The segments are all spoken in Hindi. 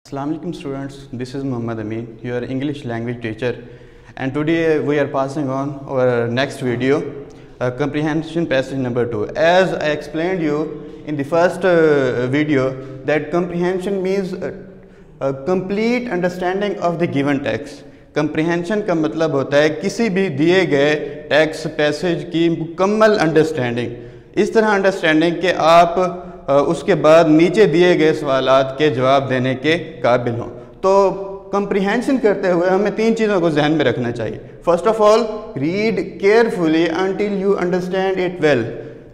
Assalamu alaikum students, this is Muhammad Amin, your English language teacher, and today we are passing on our next video, comprehension passage number 2. As I explained you in the first video that comprehension means a complete understanding of the given text. Comprehension का मतलब होता है किसी भी दिए गए टेक्स्ट पैसेज की मुकम्मल अंडरस्टैंडिंग, इस तरह अंडरस्टैंडिंग कि आप उसके बाद नीचे दिए गए सवालात के जवाब देने के काबिल हों। तो कंप्रीहेंशन करते हुए हमें तीन चीज़ों को जहन में रखना चाहिए। First of all, read carefully until you understand it well.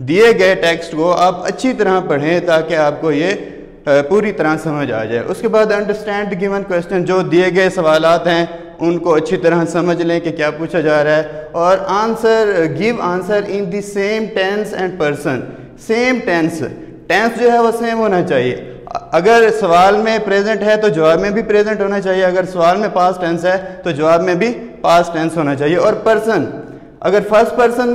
दिए गए टेक्स्ट को आप अच्छी तरह पढ़ें ताकि आपको ये पूरी तरह समझ आ जाए। उसके बाद अंडरस्टैंड गिवन क्वेश्चन, जो दिए गए सवालात हैं उनको अच्छी तरह समझ लें कि क्या पूछा जा रहा है, और answer give answer in the same tense and person. Same tense जो है वो सेम होना चाहिए। अगर सवाल में प्रेजेंट है तो जवाब में भी प्रेजेंट होना चाहिए, अगर सवाल में पास्ट टेंस है तो जवाब में भी पास्ट टेंस होना चाहिए। और पर्सन, अगर फर्स्ट पर्सन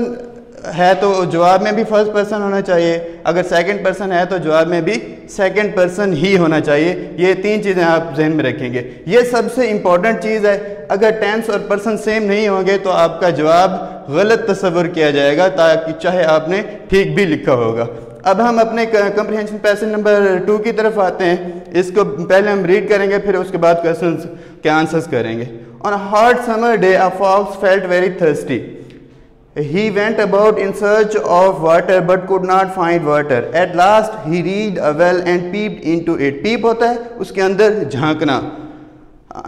है तो जवाब में भी फर्स्ट पर्सन होना चाहिए, अगर सेकंड पर्सन है तो जवाब में भी सेकंड पर्सन ही होना चाहिए। ये तीन चीज़ें आप जहन में रखेंगे। ये सबसे इम्पॉर्टेंट चीज़ है। अगर टेंस और पर्सन सेम नहीं होंगे तो आपका जवाब गलत तस्वर किया जाएगा, ताकि चाहे आपने ठीक भी लिखा होगा। अब हम अपने कंप्रीहेंशन पैसेज नंबर 2 की तरफ आते हैं। इसको पहले हम रीड करेंगे, फिर उसके बाद क्वेश्चंस के आंसर्स करेंगे। On a hot summer day a fox felt very thirsty. He went about in search of water but could not find water. At last he reached a well and peeped into it. Peep होता है उसके अंदर झांकना।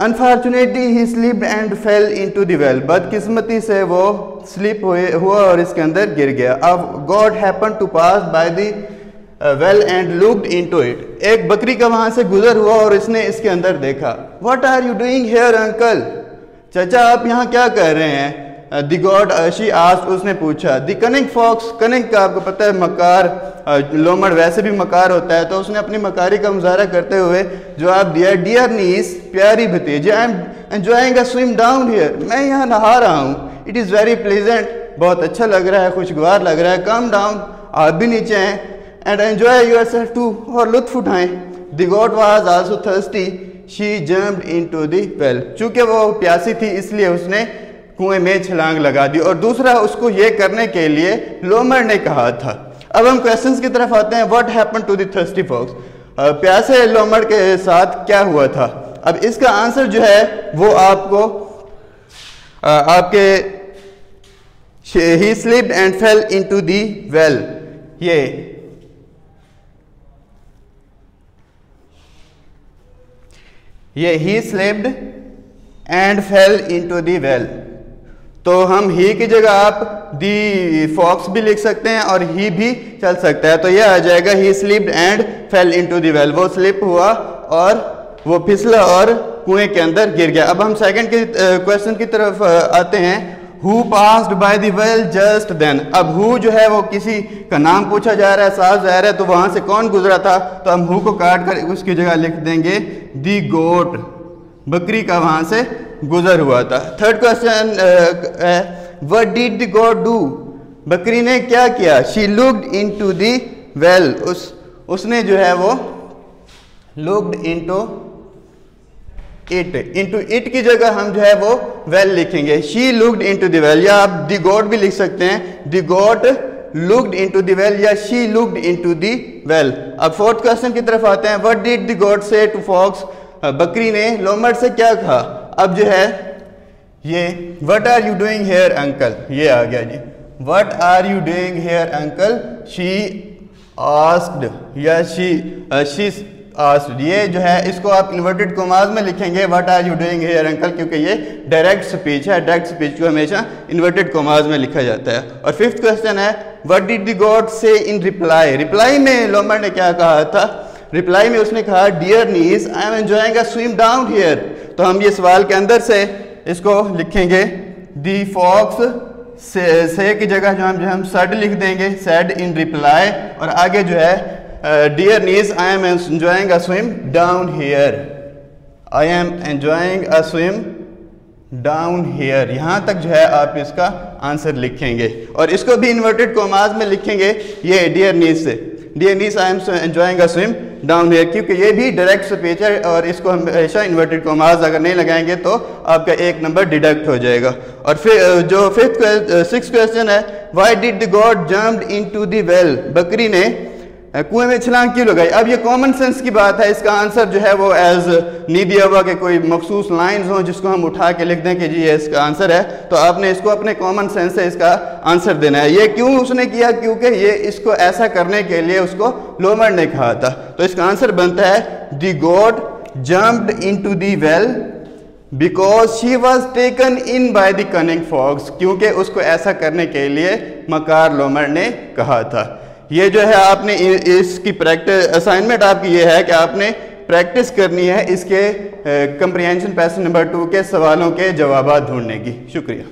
Unfortunately he slipped and fell into the well. बदकिस्मती से वो स्लिप हुआ और इसके अंदर गिर गया। अब God happened to pass by the well and looked into it. एक बकरी का वहाँ से गुजर हुआ और इसने इसके अंदर देखा। What are you doing here, uncle? चाचा आप यहाँ क्या कर रहे हैं? दी गॉड शी आस्क्ड, उसने पूछा। दी कनिंग फॉक्स, कनिंग का आपको पता है मकार, लोमड़ वैसे भी मकार होता है, तो उसने अपनी मकारी का मुजाहरा करते हुए जवाब दिया, डियर नीस, प्यारी भतीजी, आई am enjoying a swim down here, मैं यहाँ नहा रहा हूँ। इट इज़ वेरी प्लीजेंट, बहुत अच्छा लग रहा है, खुशगवार लग रहा है। कम डाउन, आप भी नीचे हैं, and enjoy yourself too, और लुत्फ उठाएं। The goat was also thirsty, she jumped into the well, चूँकि वो प्यासी थी इसलिए उसने कुएं में छलांग लगा दी, और दूसरा उसको ये करने के लिए लोमड़ ने कहा था। अब हम क्वेश्चंस की तरफ आते हैं। What happened to the thirsty fox, प्यासे लोमड़ के साथ क्या हुआ था? अब इसका आंसर जो है वो आपको आपके ही slipped and fell into the well, ये ही slipped and fell into the well. तो हम ही की जगह आप दी फॉक्स भी लिख सकते हैं और ही भी चल सकता है, तो यह आ जाएगा ही slipped and fell into the well. वो स्लिप हुआ और वो फिसला और कुएं के अंदर गिर गया। अब हम सेकंड के क्वेश्चन की तरफ आते हैं। Who passed by the well just then. अब हु जो है वो किसी का नाम पूछा जा रहा है, साफ जाहिर है, तो वहां से कौन गुजरा था, तो हम हु को काट कर उसकी जगह लिख देंगे दी गोट, बकरी का वहां से गुजर हुआ था। थर्ड क्वेश्चन है, what did the goat do, बकरी ने क्या किया? She looked into the well, उसने जो है वो लुक्ड इनटू इट की जगह हम जो है वो वेल लिखेंगे। She looked into the well, या आप द गोट भी लिख सकते हैं, the goat looked into the well, या she looked into the well. अब फोर्थ क्वेश्चन की तरफ आते हैं। व्हाट डिड द गोट से टू फॉक्स, बकरी ने लोमड़ से क्या कहा? अब जो है ये what are you doing here uncle, ये आ गया जी। What are you doing here uncle, she asked, या शी आस्क्ड। ये जो है इसको आप इन्वर्टेड कॉमास में लिखेंगे, what are you doing here uncle, क्योंकि ये डायरेक्ट स्पीच है। डायरेक्ट स्पीच को हमेशा इन्वर्टेड कॉमास में लिखा जाता है। और फिफ्थ क्वेश्चन है, what did the goat say in reply, reply में लोमड़ ने क्या कहा था? रिप्लाई में उसने कहा, dear niece, I am enjoying a swim down here. तो हम ये सवाल के अंदर से इसको लिखेंगे, दी फॉक्स से की जगह जो हम सेड लिख देंगे, सेड इन रिप्लाई, और आगे जो है dear niece, I am enjoying a swim down here, I am enjoying a swim down here. यहाँ तक जो है आप इसका आंसर लिखेंगे, और इसको भी इन्वर्टेड कॉमास में लिखेंगे, ये डियर नीस से। Dear I am enjoying a swim down here, क्योंकि ये भी डायरेक्ट स्पीच है और इसको हम हमेशा इन्वर्टेड कॉमास अगर नहीं लगाएंगे तो आपका 1 नंबर डिडक्ट हो जाएगा। और फिर जो सिक्स क्वेश्चन है, why did the goat jumped into the well, बकरी ने कुएं में छलांग क्यों लगाई। अब ये कॉमन सेंस की बात है, इसका आंसर जो है वो एज नहीं दिया हुआ कि कोई मखसूस लाइंस हो जिसको हम उठा के लिख दें कि जी ये इसका आंसर है, तो आपने इसको अपने कॉमन सेंस से इसका आंसर देना है। ये क्यों उसने किया, क्योंकि ये इसको ऐसा करने के लिए उसको लोमड़ ने कहा था। तो इसका आंसर बनता है the goat jumped into the well because she was taken in by the cunning fox, क्योंकि उसको ऐसा करने के लिए मकार लोमड़ ने कहा था। ये जो है आपने इसकी प्रैक्टिस असाइनमेंट आपकी ये है कि आपने प्रैक्टिस करनी है इसके कंप्रीहेंशन पैसेज नंबर 2 के सवालों के जवाब ढूंढने की। शुक्रिया।